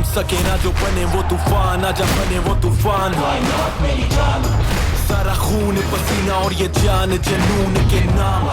सके ना जो बने वो तूफान, आजा बने वो तूफान। सारा खून पसीना और ये जान जनून के नाम।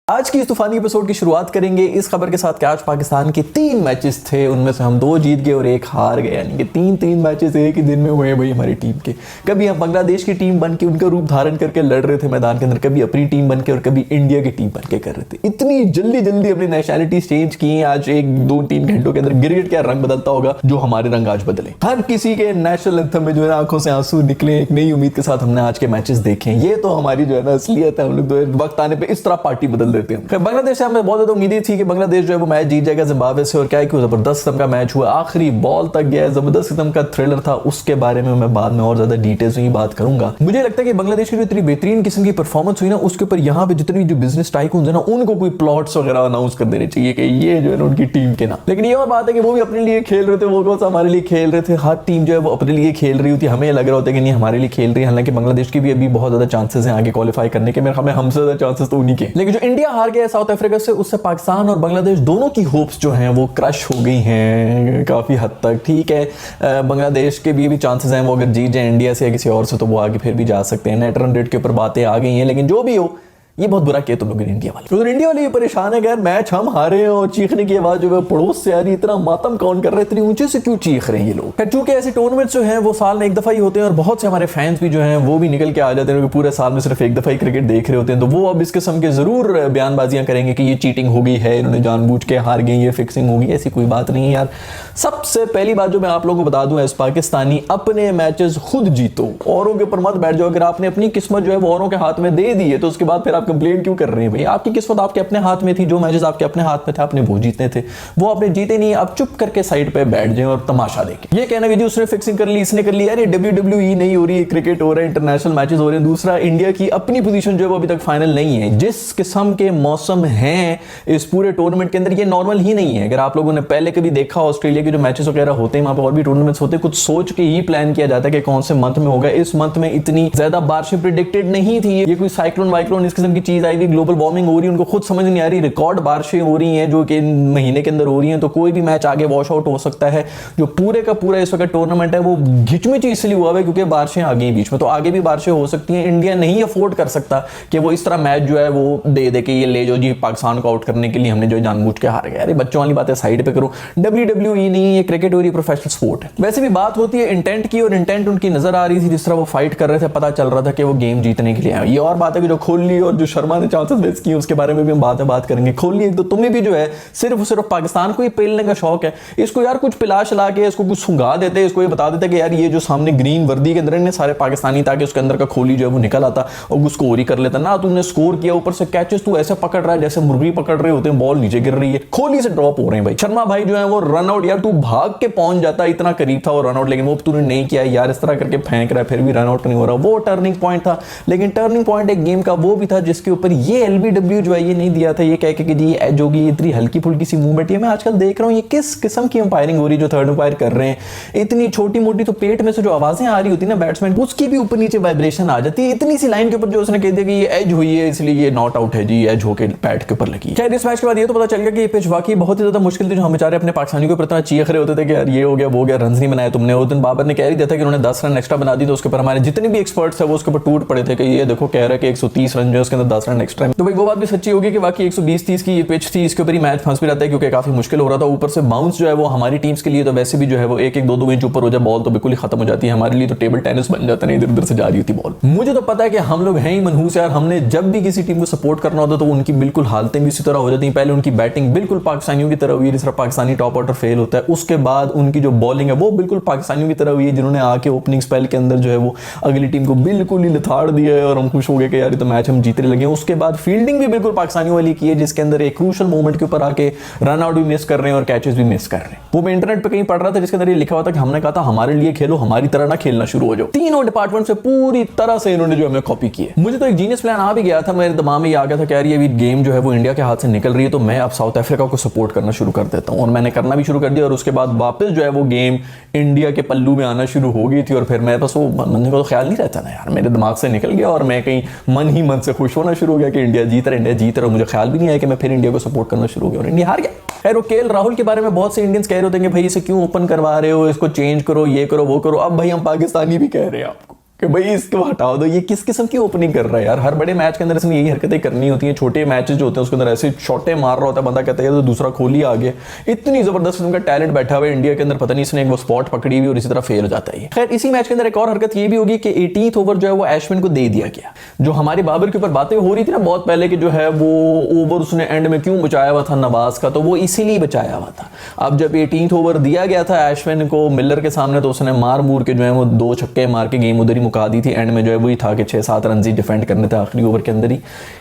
आज की इस तूफानी एपिसोड की शुरुआत करेंगे इस खबर के साथ कि आज पाकिस्तान के 3 मैचेस थे, उनमें से हम 2 जीत गए और 1 हार गए। यानी कि 3 मैचेस एक ही दिन में हुए भाई हमारी टीम के। कभी हम बांग्लादेश की टीम बन के उनका रूप धारण करके लड़ रहे थे मैदान के अंदर, कभी अपनी टीम बन के और कभी इंडिया की टीम बन के कर रहे थे। इतनी जल्दी अपनी नेशनलिटी चेंज की। आज 1-2-3 घंटों के अंदर क्रिकेट क्या रंग बदलता होगा जो हमारे रंग आज बदले। हर किसी के नेशनल एंथम में जो है आंखों से आंसू निकले। एक नई उम्मीद के साथ हमने आज के मैचेस देखे। ये तो हमारी जो है ना असलियत है। हम लोग तो वक्त आने पर इस तरह पार्टी बदल देते हैं। बांग्लादेश से हमें बहुत ज्यादा उम्मीद थी कि बांग्लादेश जो है वो मैच जीत जाएगा जिम्बाब्वे से, और क्या है कि जबरदस्त किस्म का मैच हुआ, आखिरी बॉल तक गया, जबरदस्त किस्म का थ्रिलर था। उसके बारे में मैं बाद में और ज्यादा डिटेल्स में बात करूंगा। मुझे लगता है कि बांग्लादेश की जो इतनी बेहतरीन किस्म की परफॉर्मेंस हुई ना, उसके ऊपर यहाँ पे जितने भी जो बिजनेस टाइकून्स है ना, उनको कोई प्लॉट्स वगैरह अनाउंस कर देने चाहिए कि ये जो है ना उनकी टीम के ना। लेकिन ये और बात है कि वो भी अपने लिए खेल रहे थे, वो कौन सा हमारे लिए खेल रहे थे। हर टीम जो है वो अपने लिए खेल रही होती है। हमें लग रहा होता है कि नहीं हमारे लिए खेल रही है, हालांकि बांग्लादेश की भी अभी बहुत ज्यादा चांसेस हैं आगे क्वालिफाई करने के। मेरे ख्याल में हमसे ज्यादा चांसेस तो उन्हीं के। लेकिन जो इंडिया हार गया साउथ अफ्रीका से, उससे पाकिस्तान और बांग्लादेश दोनों की होप्स जो हैं वो क्रश हो गई हैं काफी हद तक। ठीक है, बांग्लादेश के भी चांसेस हैं, वो अगर जीत जाए इंडिया से या किसी और से तो वो आगे फिर भी जा सकते हैं। नेट रन रेट के ऊपर बातें आ गई हैं, लेकिन जो भी हो ये बहुत बुरा किया तुम लोग इंडिया वाले। तो इंडिया वाले ये परेशान है यार, मैच हम हारे हैं और चीखने की आवाज जो है पड़ोस से आ रही। इतना मातम कौन कर रहे हैं, इतनी ऊंचे से क्यों चीख रहे हैं ये लोग। चूंकि ऐसे टूर्नामेंट्स जो हैं वो साल में एक दफा ही होते हैं और बहुत से हमारे फैंस भी जो हैं वो भी निकल के आ जाते हैं, पूरे साल में सिर्फ एक दफा ही क्रिकेट देख रहे होते हैं। तो वो अब इस किस्म के जरूर बयानबाजियां करेंगे कि ये चीटिंग हो गई है, इन्होंने जानबूझ के हार गई, ये फिक्सिंग होगी। ऐसी कोई बात नहीं है यार। सबसे पहली बात जो मैं आप लोगों को बता दूं, एज पाकिस्तानी अपने मैचेस खुद जीतो, औरों के ऊपर मत बैठ जाओ। अगर आपने अपनी किस्मत जो है वो औरों के हाथ में दे दी है तो उसके बाद फिर आप कंप्लेन क्यों कर रहे हैं भाई। आपकी किस्मत आपके अपने हाथ में थी, जो मैचेस आपके अपने हाथ में थे आपने वो जीतने थे, वो आपने जीते नहीं। अब चुप करके साइड पे बैठ जाएं और तमाशा देखें। ये कहना कि जी उसने फिक्सिंग कर ली, इसने कर ली, अरे WWE नहीं हो रही है, क्रिकेट हो रहा है, इंटरनेशनल मैचेस हो रहे हैं। दूसरा, इंडिया की अपनी पोजीशन जो है वो अभी तक फाइनल नहीं है। जिस किस्म के मौसम हैं इस पूरे टूर्नामेंट के अंदर, ये नॉर्मल ही नहीं है। अगर आप लोगों ने पहले कभी देखा ऑस्ट्रेलिया के जो मैचेस वगैरह होते हैं, वहां पर और भी टूर्नामेंट्स होते हैं, कुछ सोच के ही प्लान किया जाता है कि कौन से मंथ में होगा। इस मंथ में इतनी ज्यादा बारिशें प्रिडिक्टेड नहीं थी। ये कोई साइक्लोन वाइक्लोन इस किस्म की चीज आई हुई, ग्लोबल वार्मिंग हो रही है, उनको खुद समझ नहीं आ रही। रिकॉर्ड बारिशें हो रही हैं जो कि महीने के अंदर हो रही हैं, तो कोई भी मैच आगे वॉश आउट हो सकता है। जो पूरे का पूरा इस वक्त टूर्नामेंट है वो घिचमिची इसलिए हुआ है क्योंकि बारिशें आ गई बीच में, तो आगे भी बारिशें हो सकती हैं। इंडिया नहीं अफोर्ड कर सकता कि वो इस तरह मैच जो है वो दे के ये ले जो जी पाकिस्तान को आउट करने के लिए हमने जो जानबूझ के हार गए। अरे बच्चों वाली बातें साइड पे करो। WWE नहीं, ये क्रिकेट हो रही प्रोफेशनल स्पोर्ट है। वैसे भी बात होती है इंटेंट की, और इंटेंट उनकी नजर आ रही थी जिस तरह वो फाइट कर रहे थे, पता चल रहा था कि वो गेम जीतने के लिए आए। ये और बात है कि जो कोहली और जो शर्मा ने चांसेस मिस किए उसके बारे में भी हम बात करेंगे। कोहली तो तुम्हें भी जो है सिर्फ पाकिस्तान को ही पेलने का शौक है। इसको यार कुछ पिला शिला के इसको कुछ सुंगा देते, इसको ये बता देते कि यार ये जो सामने ग्रीन वर्दी के अंदर सारे पाकिस्तानी, ताकि उसके अंदर का कोहली जो है वो निकल आता और वो स्कोर ही कर लेता ना। तूने स्कोर किया, ऊपर से कैचेस तू ऐसे पकड़ रहा है जैसे मुर्गी पकड़ रहे होते हैं, बॉल नीचे गिर रही है, कोहली से ड्रॉप हो रहे हैं भाई। शर्मा भाई जो है वो रन आउट, यार तू भाग के पहुंच जाता, इतना करीब था वो रन आउट, लेकिन वो तूने नहीं किया यार। इस तरह करके फेंक रहा है फिर भी रन आउट नहीं हो रहा। वो टर्निंग पॉइंट था, लेकिन टर्निंग पॉइंट एक गेम का वो भी था जिसके ऊपर ये LBW जो है ये नहीं दिया था। ये कह के कि जी एज होगी, इतनी हल्की फुल्की सी मूवमेंट। ये मैं आजकल देख रहा हूँ ये किस किस्म की अंपायरिंग हो रही है जो थर्ड अंपायर कर रहे हैं। इतनी छोटी मोटी तो पेट में से जो आवाजें आ रही होती है ना बैट्समैन, उसकी भी ऊपर नीचे वाइब्रेशन आ जाती है। इतनी सी लाइन के ऊपर जो उसने कह दिया कि ये एज हुई है इसलिए ये नॉट आउट है जी, एज होकर बैट के ऊपर लगी। खैर इस मैच के बाद ये तो पता चल गया कि ये पिच वाकई बहुत ही ज्यादा मुश्किल थी। जो हम बेचारे अपने पाकिस्तानी को इतना चीख रहे होते थे कि यार ये हो गया वो हो गया, रन नहीं बनाए तुमने। उस दिन बाबर ने कह ही दिया था कि उन्होंने 10 रन एक्स्ट्रा बना दी, तो उसके ऊपर हमारे जितने भी एक्सपर्ट्स है वो उसके ऊपर टूट पड़े थे कि ये देखो कह रहा है कि 130 रन जो है उसके अंदर 10 रन एक्स्ट्रा। तो भाई वो बात भी सच्ची होगी कि बाकी 120-30 की ये पिच थी, इसके ऊपर ही मैच फंस भी रहता है क्योंकि काफी मुश्किल हो रहा था। ऊपर से बाउंस जो है वो हमारी टीम्स के लिए तो वैसे भी जो है वो 1-1 2-2 इंच ऊपर हो जाए बॉल तो बिल्कुल ही खत्म हो जाती है। हमारे लिए तो टेबल टेनिस बन जाता है, इधर उधर से जा रही होती बॉल। मुझे तो पता है कि हम लोग हैं ही मनहूस यार। हमने जब भी किसी टीम को सपोर्ट करना होता तो उनकी बिल्कुल हालतें भी इसी तरह हो जाती हैं। पहले उनकी बैटिंग बिल्कुल पाकिस्तानियों की तरह हुई है, जिस तरह पाकिस्तानी टॉप ऑर्डर फेल होता है। उसके बाद उनकी जो बॉलिंग है वो बिल्कुल पाकिस्तानियों की तरह हुई है, जिन्होंने आके ओपनिंग स्पेल के अंदर जो है वो अगली टीम को बिल्कुल ही लथाड़ दिया है और हम खुश हो गए कि यार ये तो मैच हम जीतने लगे। उसके बाद फील्डिंग भी बिल्कुल पाकिस्तानियों वाली की है, जिसके अंदर एक क्रूशियल मोमेंट के ऊपर आके रन आउट भी मिस कर रहे हैं और कैचेस भी मिस कर रहे हैं। वो मैं इंटरनेट पे कहीं पढ़ रहा था जिसके अंदर ये लिखा हुआ था कि हमने कहा था हमारे लिए खेलो, हमारी तरह ना खेलना शुरू हो जाओ। तीनों डिपार्टमेंट से पूरी तरह से इन्होंने जो हमें कॉपी की है। मुझे तो एक जीनियस प्लान आ भी गया था, मेरे दिमाग में ये आ गया था कि यार ये गेम जो है वो इंडिया के हाथ से निकल रही है, तो मैं अब साउथ अफ्रीका को सपोर्ट करना शुरू कर देता हूँ। और मैंने करना भी शुरू कर दिया और उसके बाद वापस जो है वो गेम इंडिया के पल्लू में आना शुरू हो गई थी। और फिर मेरे पास वो मन को तो ख्याल नहीं रहता ना यार, मेरे दिमाग से निकल गया और मैं कहीं मन ही मन से खुश होना शुरू हो गया कि इंडिया जीत रहा है, और मुझे ख्याल भी नहीं आया कि मैं फिर इंडिया को सपोर्ट करना शुरू हो गया और इंडिया हार गया। खैर वो केएल राहुल के बारे में बहुत से इंडियंस कह रहे होते हैं कि भाई इसे क्यों ओपन करवा रहे हो, इसको चेंज करो, ये करो वो करो। अब भाई हम पाकिस्तानी भी कह रहे हैं आपको कि भाई इसको हटाओ दो, ये किस किस्म की ओपनिंग कर रहा है यार। हर बड़े मैच के अंदर इसमें यही हरकतें करनी होती हैं। छोटे मैचेस जो होते हैं उसके अंदर ऐसे शॉटें मार रहा होता है, बंदा कहता है तो दूसरा खोल ही आ गया। इतनी जबरदस्त उनका टैलेंट बैठा हुआ है इंडिया के अंदर, पता नहीं इसने एक वो स्पॉट पकड़ी हुई और इसी तरह फेल हो जाता है। खैर इसी मैच के अंदर एक और हरकत ये भी होगी कि 18th ओवर जो है वो अश्विन को दे दिया गया। जो हमारे बाबर के ऊपर बातें हो रही थी ना बहुत पहले कि जो है वो ओवर उसने एंड में क्यों बचाया हुआ था नवाज का, तो वो इसीलिए बचाया हुआ था। अब जब 18th ओवर दिया गया था अश्विन को मिलर के सामने, तो उसने मार मूर के जो है वो 2 छक्के मार के गेम उधर ही मुका दी थी। एंड में जो है वही था कि 6-7 रन ही डिफेंड करने थे आखिरी ओवर के अंदर ही।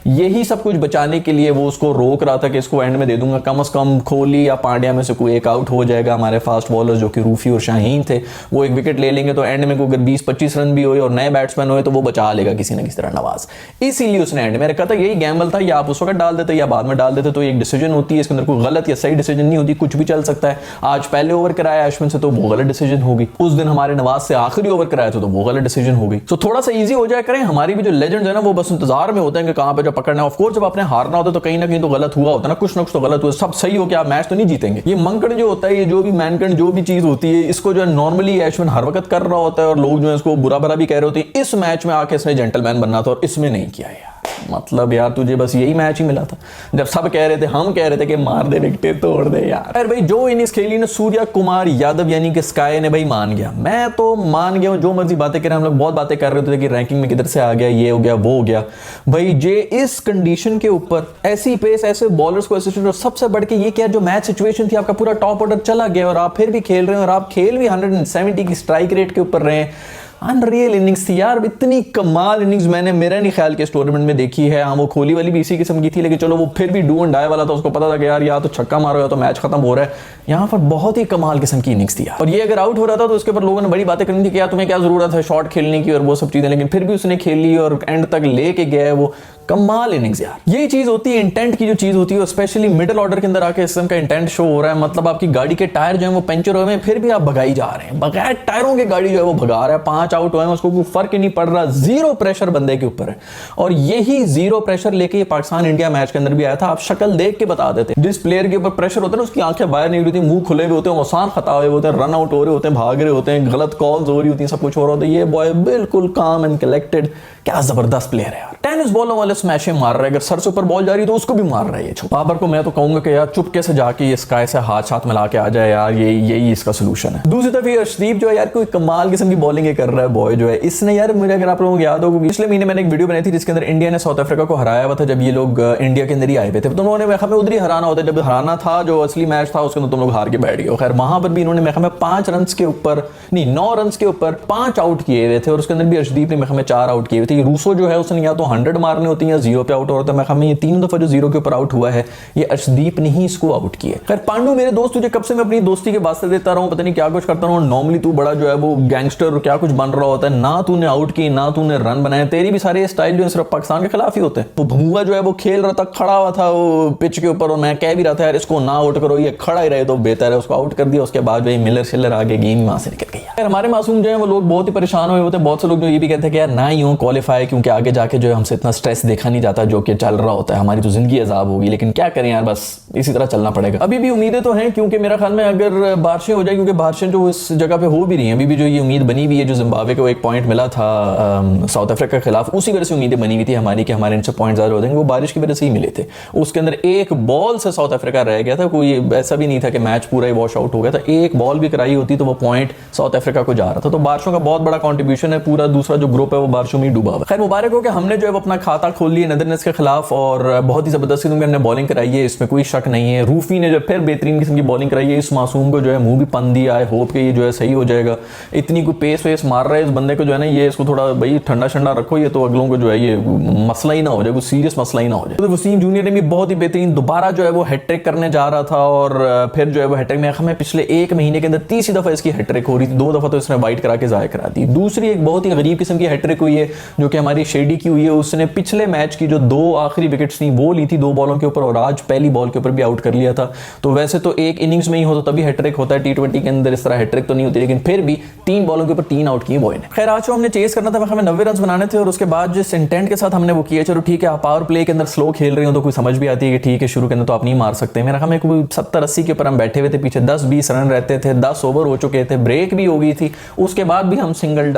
यही सब कुछ बचाने के लिए वो उसको रोक रहा था कि इसको एंड में दे दूंगा, कम से कम कोहली या पांड्या में से कोई एक आउट हो जाएगा। हमारे फास्ट बॉलर्स जो कि रूफी और शाहीन थे वो एक विकेट ले लेंगे, तो एंड में अगर 20-25 रन भी हुए और नए बैट्समैन हुए तो वो बचा लेगा किसी ना किसी तरह नवाज। इसीलिए उसने एंड में रखा था। यही गैम्बल था, या आप उस वक्त डाल देते या बाद में डाल देते, तो एक डिसीजन होती है इसके अंदर, कोई गलत या सही डिसीजन नहीं होती, कुछ भी चल सकता है। आज पहले ओवर कराया अश्विन से तो वो गलत डिसीजन हो गई, उस दिन हमारे नवाज से आखिरी ओवर कराया तो वो गलत डिसीजन हो गई। तो थोड़ा सा ईजी हो जाए करें। हमारी भी जो लेजेंड्स है ना वो बस इंतजार में होते हैं कि कहां पे जो पकड़ना है। ऑफ कोर्स जब आपने हारना होता है तो कहीं ना कहीं तो गलत हुआ होता है ना, कुछ ना कुछ तो गलत हुआ। सब सही हो कि आप मैच तो नहीं जीतेंगे। ये मंकड़ जो होता है, ये जो भी मैनकड़ जो भी चीज होती है, इसको जो है नॉर्मली अश्विन हर वक्त कर रहा होता है और लोग जो है इसको बुरा भरा भी कह रहे होते हैं। इस मैच में आके इसने जेंटलमैन बनना था और इसमें नहीं किया यार। मतलब यार तुझे बस यही मैच ही मिला था जब सब कह रहे थे, हम कह रहे थे कि मार दे विकेट तोड़ दे यार। अरे भाई जो इनिंग्स खेली ना सूर्या कुमार यादव यानी कि स्काई ने, भाई मान गया। मैं तो मान गया हूं, जो मर्जी बातें करें, हम लोग बहुत बातें कर रहे थे कि रैंकिंग में किधर से आ गया, ये हो गया वो हो गया। भाई जे इस कंडीशन के ऊपर ऐसी पेस, ऐसे बॉलर्स को असिस्टेंट, और सबसे बढ़ के ये क्या जो मैच सिचुएशन थी, आपका पूरा टॉप ऑर्डर चला गया और आप फिर भी खेल रहे हैं और आप खेल भी 170 की स्ट्राइक रेट के ऊपर रहे। अनरियल इनिंग्स थी यार, इतनी कमाल इनिंग्स मैंने मेरा नहीं ख्याल कि इस टूर्नामेंट में देखी है। हाँ वो कोहली वाली भी इसी किस्म की थी, लेकिन चलो वो फिर भी डू एंड डाई वाला था, उसको पता था कि यार या तो छक्का मारो या तो मैच खत्म हो रहा है। यहाँ पर बहुत ही कमाल किस्म की इनिंग्स थी और ये अगर आउट हो रहा था तो उसके ऊपर लोगों ने बड़ी बातें करनी थी कि यार तुम्हें क्या जरूरत है शॉट खेलने की और वो सब चीजें, लेकिन फिर भी उसने खेली और एंड तक लेके गया है। वो कमाल इनिंग्स यार। यही चीज होती है इंटेंट की जो चीज होती है, स्पेशली मिडिल ऑर्डर के अंदर आके इस का इंटेंट शो हो रहा है। मतलब आपकी गाड़ी के टायर जो है वो पंचर हुए हैं, फिर भी आप भगाई जा रहे हैं, बगैर टायरों की गाड़ी जो है वो भगा रहा है। 5 आउट हुए हैं, उसको कोई फर्क ही नहीं पड़ रहा, जीरो प्रेशर बंदे के ऊपर है। और यही जीरो प्रेशर लेके ये पाकिस्तान इंडिया मैच के अंदर भी आया था। आप शक्ल देख के बता देते, जिस प्लेयर के ऊपर प्रेशर होता है ना उसकी आंखें बाहर नहीं होती, मुंह खुले हुए होते हैं, आसान खता हुए होते हैं, रन आउट हो रहे होते हैं, भाग रहे होते हैं, गलत कॉल्स हो रही होती हैं, सब कुछ हो रहा होता है। ये बॉय बिल्कुल काम एंड कलेक्टेड, क्या जबरदस्त प्लेयर है यार। टेनिस बॉलों वाले स्मैशें मार रहा है, अगर सर से ऊपर बॉल जा रही है तो उसको भी मार रहा है। ये बाबर को मैं तो कहूंगा कि यार चुपके से जाके ये स्काई से हाथ साथ मिला के आ जाए यार, यही इसका सोल्यूशन है। दूसरी तरफ ये अर्शदीप जो है यार कोई कमाल किस्म की बॉलिंग कर रहा है बॉय जो है। इसने यार मुझे अगर आप लोगों को याद होगा पिछले महीने मैंने एक वीडियो बनाई थी जिसके अंदर इंडिया ने साउथ अफ्रीका को हराया हुआ था, जब ये लोग इंडिया के अंदर ही आए हुए थे। तो उन्होंने मैं उधर ही हराना होता है, जब हराना था जो असली मैच था उसके अंदर तुम लोग हार के बैठ गए। खैर वहां पर भी इन्होंने मैं 5 रन के ऊपर नहीं 9 रन के ऊपर 5 आउट किए हुए थे और उसके अंदर भी अर्शदीप ने मैं 4 आउट किए हुए थे। रूसो जो है उसने या तो 100 मारने होती है या 0 पे आउट हो रहा था। मैं ये 3 दफा जो 0 के ऊपर आउट हुआ है ये अर्शदीप ने ही इसको आउट किया। खैर पांडू मेरे दोस्त, तुझे कब से मैं अपनी दोस्ती के वास्ते देता रहा हूं, पता नहीं क्या कुछ करता रहा हूं। नॉर्मली तू बड़ा जो है वो गैंगस्टर क्या कुछ बन रहा होता है, ना तूने आउट की ना तूने रन बनाए। तेरी भी सारे स्टाइल जो सिर्फ पाकिस्तान के खिलाफ ही होते हैं। तो भमुआ जो है वो खेल रहा था, खड़ा हुआ था वो पिच के ऊपर और मैं कह भी रहा था यार इसको ना आउट करो, ये खड़ा ही रहे तो बेहतर है। उसको आउट कर दिया, उसके बाद भाई मिलर शिलर आगे गेम वहां से निकल गया। हमारे मासूम जो है वो लोग बहुत ही परेशान हुए होते हैं। बहुत से लोग जो ये भी कहते हैं कि यार ना ही हो क्वालिफाई, क्योंकि आगे जाके जो है हमसे इतना स्ट्रेस देखा नहीं जाता जो कि चल रहा होता है, हमारी तो जिंदगी अजाब होगी। लेकिन क्या करें यार, बस इसी तरह चलना पड़ेगा। अभी भी उम्मीदें तो हैं, क्योंकि मेरा ख्याल में अगर बारिशें हो जाए, क्योंकि बारिशें जो इस जगह पे हो भी रही हैं, अभी भी जो ये उम्मीद बनी हुई है, जो जिम्बाब्वे को एक पॉइंट मिला था साउथ अफ्रीका के खिलाफ, उसी वजह से उम्मीदें बनी हुई थी हमारी कि हमारे इनसे पॉइंट ज़्यादा हो जाएंगे, वो बारिश की वजह से ही मिले थे। उसके अंदर एक बॉल से साउथ अफ्रीका रह गया था, कोई ऐसा भी नहीं था कि मैच पूरा ही वॉश आउट हो गया था। एक बॉल भी कराई होती तो वो पॉइंट साउथ अफ्रीका को जा रहा था। तो बारिशों का बहुत बड़ा कॉन्ट्रीब्यूशन है, पूरा दूसरा जो ग्रुप है वो बारिशों में डूबा हुआ। खैर मुबारक हो कि हमने जो है अपना खाता खोल लिया नेदरलैंड्स के खिलाफ और बहुत ही जबरदस्त किस्म की हमने बॉलिंग कराई है, इसमें कोई शक नहीं है। रूफी ने जो फिर बेहतरीन किस्म की बॉलिंग कराई है, इस मासूम को जो है मुंह भी पन दिया है, होप के ये जो है सही हो जाएगा। इतनी कोई पेस वेस मार रहा है इस बंदे को जो है ना, ये इसको थोड़ा भाई ठंडा ठंडा रखो, ये तो अगलों को जो है ये मसला ही ना हो जाए, कोई सीरियस मसला ही ना हो जाए। तो वसीम जूनियर ने भी बहुत ही बेहतरीन दोबारा जो है वो हैट्रिक करने जा रहा था और फिर जो है वो हैट्रिक में हमें पिछले 1 महीने के अंदर 30 दफा इसकी हैट्रिक हो रही थी। 2 दफा तो इसने वाइट करा के जाया करा दी। दूसरी एक बहुत ही गरीब किस्म की हैट्रिक हुई है जो कि हमारी शेडी की हुई है। उसने पिछले मैच की जो 2 आखिरी विकेट्स थी वो ली थी 2 बॉलों के ऊपर और आज पहली बॉल के ऊपर भी आउट कर लिया था। तो वैसे तो एक इनिंग्स में ही हो तो तभी हैट्रिक होता है, T20 के अंदर इस तरह हैट्रिक तो नहीं होती, लेकिन फिर भी 3 बॉलों के ऊपर 3 आउट किए की बॉय ने। खैर आज जो हमने चेस करना था हमें 90 रन बनाने थे और उसके बाद जिस इंटेंट के साथ हमने वो किया, चलो ठीक है आप पावर प्ले के अंदर स्लो खेल रहे हो तो कोई समझ भी आती है कि ठीक है शुरू के अंदर तो आप नहीं मार सकते। मेरा हमें कोई 70-80 के ऊपर हम बैठे हुए थे, पीछे 10-20 रन रहते थे, 10 ओवर हो चुके थे, ब्रेक भी हो गई थी, उसके बाद भी हम सिंगल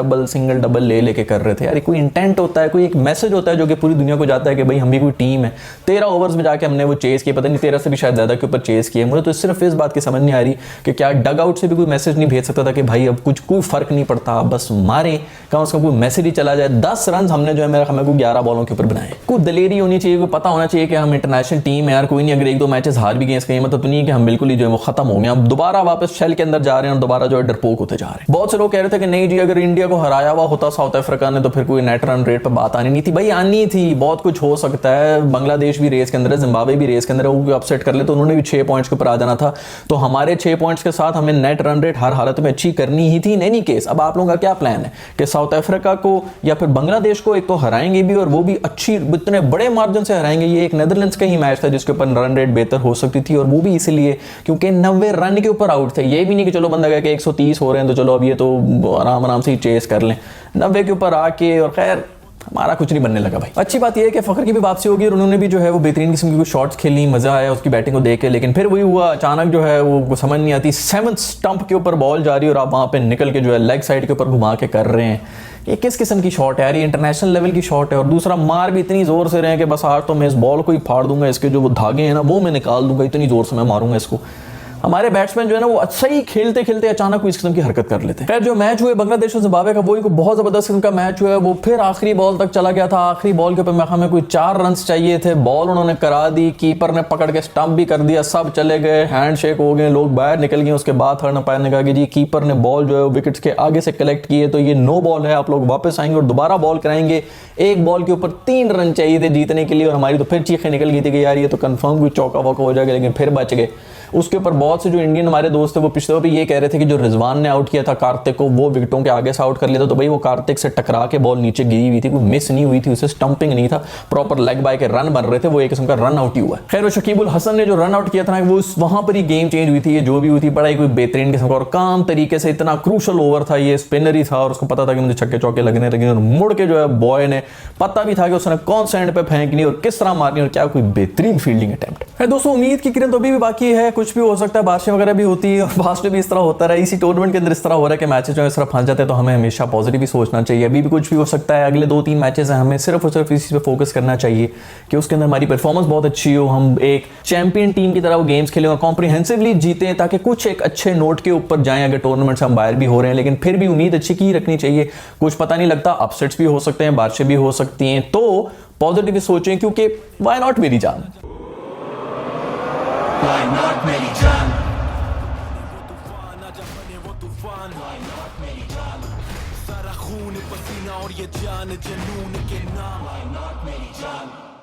डबल ले लेके कर रहे थे। यार कोई इंटेंट होता है, कोई एक मैसेज होता है जो कि पूरी दुनिया को जाता है कि भाई हम भी कोई टीम है। 13 ओवर्स में जाके हमने वो चेस किया, पता नहीं 13 से भी शायद ज्यादा के ऊपर चेस किए। मुझे तो सिर्फ इस बात की समझ नहीं आ रही कि क्या डग आउट से भी कोई मैसेज नहीं भेज सकता था कि भाई अब कुछ कोई फर्क नहीं पड़ता, बस मारे, कम से कम कोई मैसेज ही चला जाए। 10 रन हमने जो है मेरा हमें को 11 बॉलों के ऊपर बनाए। कोई दलेरी होनी चाहिए, कोई पता होना चाहिए कि हम इंटरनेशनल टीम है यार, कोई नहीं अगर 1-2 मैचेस हार भी गए इसका मतलब तो नहीं है कि हम बिल्कुल ही जो है वो खत्म हो गए, हम दोबारा वापस शेल के अंदर जा रहे हैं और दोबारा जो है डरपोक होते जा रहे हैं। बहुत से लोग कह रहे थे कि नहीं जी अगर इंडिया को हराया हुआ होता साउथ अफ्रीका ने तो फिर कोई नेट रन रेट पर बात आनी नहीं थी। भाई आनी थी, बहुत कुछ हो सकता है। बांग्लादेश भी रेस के अंदर है, जिम्बाब्वे भी रेस के अंदर है, वो अपसेट कर ले तो उन्होंने भी 6 पॉइंट्स के ऊपर आ जाना था। तो हमारे 6 पॉइंट्स के साथ हमें नेट रन रेट हर हालत में अच्छी करनी ही थी इन एनी केस। अब आप लोगों का क्या प्लान है कि साउथ अफ्रीका को या फिर बांग्लादेश को एक तो हराएंगे भी और वो भी अच्छी इतने बड़े मार्जिन से हराएंगे। ये एक नेदरलैंड्स का ही मैच था जिसके ऊपर रन रेट बेहतर हो सकती थी और वो भी इसलिए क्योंकि 90 रन के ऊपर आउट थे। ये भी नहीं कि चलो बंदा कह के 130 हो रहे हैं तो चलो अब ये तो आराम से ही चेस कर लें, 90 के ऊपर आके। और खैर हमारा कुछ नहीं बनने लगा भाई। अच्छी बात यह है कि फखर की भी वापसी होगी और उन्होंने भी जो है वो बेहतरीन किस्म की कुछ शॉट्स खेली, मजा आया उसकी बैटिंग को देख के। लेकिन फिर वही हुआ, अचानक जो है वो समझ नहीं आती, 7th स्टंप के ऊपर बॉल जा रही है और आप वहां पे निकल के जो है लेग साइड के ऊपर घुमा के कर रहे हैं। ये किस किस्म की शॉट है यार, ये इंटरनेशनल लेवल की शॉट है। और दूसरा मार भी इतनी जोर से रहे हैं कि बस आज तो मैं इस बॉल को ही फाड़ दूंगा, इसके जो वो धागे हैं ना वो मैं निकाल दूंगा, इतनी जोर से मैं मारूंगा इसको। हमारे बैट्समैन जो है ना वो अच्छा ही खेलते खेलते अचानक कोई इस किस्म की हरकत कर लेते हैं। खैर जो मैच हुए बांग्लादेश और जिम्बाब्वे का वही बहुत जबरदस्त किस्म का मैच हुआ है। वो फिर आखिरी बॉल तक चला गया था। आखिरी बॉल के ऊपर हमें कोई 4 रन चाहिए थे, बॉल उन्होंने करा दी, कीपर ने पकड़ के स्टंप भी कर दिया, सब चले गए, हैंड शेक हो गए, लोग बाहर निकल गए। उसके बाद थर्ड अंपायर ने कहा कि जी कीपर ने बॉल जो है विकेट्स के आगे से कलेक्ट किए तो ये नो बॉल है, आप लोग वापस आएंगे और दोबारा बॉल कराएंगे। एक बॉल के ऊपर 3 रन चाहिए थे जीतने के लिए और हमारी तो फिर चीखें निकल गई थी कि यार ये तो कंफर्म कोई चौका वौका हो जाएगा, लेकिन फिर बच गए। उसके ऊपर बहुत से जो इंडियन हमारे दोस्त थे वो पिछले भी ये कह रहे थे कि जो रिजवान ने आउट किया था कार्तिक को, वो विकेटों के आगे से आउट कर लिया था। तो भाई वो कार्तिक से टकरा के बॉल नीचे गिरी हुई थी, कोई मिस नहीं हुई थी, उसे स्टंपिंग नहीं था, प्रॉपर लेग बाय के रन बन रहे थे, वो एक किस्म का रन आउट ही हुआ। खैर वो शकीबुल हसन ने जो रन आउट किया था ना वो वहां पर ही गेम चेंज हुई थी। ये जो भी हुई थी बड़ा ही कोई बेहतरीन किस्म का और काम तरीके से, इतना क्रूशल ओवर था, ये स्पिनर ही था और उसको पता था कि मुझे छक्के चौके लगने लगे और मुड़ के जो है बॉय ने पता भी था कि उसने कौन सा एंड पे फेंकनी और किस तरह मारनी और क्या कोई बेहतरीन फील्डिंग अटेम्प्ट। खैर दोस्तों उम्मीद की किरण तो अभी भी बाकी है, कुछ भी हो सकता है, बारिशें वगैरह भी होती है और पास्ट में भी इस तरह होता रहा। इसी टूर्नामेंट के अंदर इस तरह हो रहा है कि मैचेस जो इस तरह फंस जाते हैं तो हमें हमेशा पॉजिटिव ही सोचना चाहिए। अभी भी कुछ भी हो सकता है, अगले 2-3 मैचेस हैं, हमें सिर्फ और सिर्फ इसी पे फोकस करना चाहिए कि उसके अंदर हमारी परफॉर्मेंस बहुत अच्छी हो, हम एक चैंपियन टीम की तरह वो गेम्स खेलें और कॉम्प्रिहेंसिवली जीतें ताकि कुछ एक अच्छे नोट के ऊपर जाएं। अगर टूर्नामेंट से हम बाहर भी हो रहे हैं लेकिन फिर भी उम्मीद अच्छी की रखनी चाहिए, कुछ पता नहीं लगता, अपसेट्स भी हो सकते हैं, बारिशें भी हो सकती हैं, तो पॉजिटिव सोचें क्योंकि व्हाई नॉट मेरी जान। Why not मेरी जान? सारा खून पसीना और ये जान जुनून के नाम। Why not मेरी जान?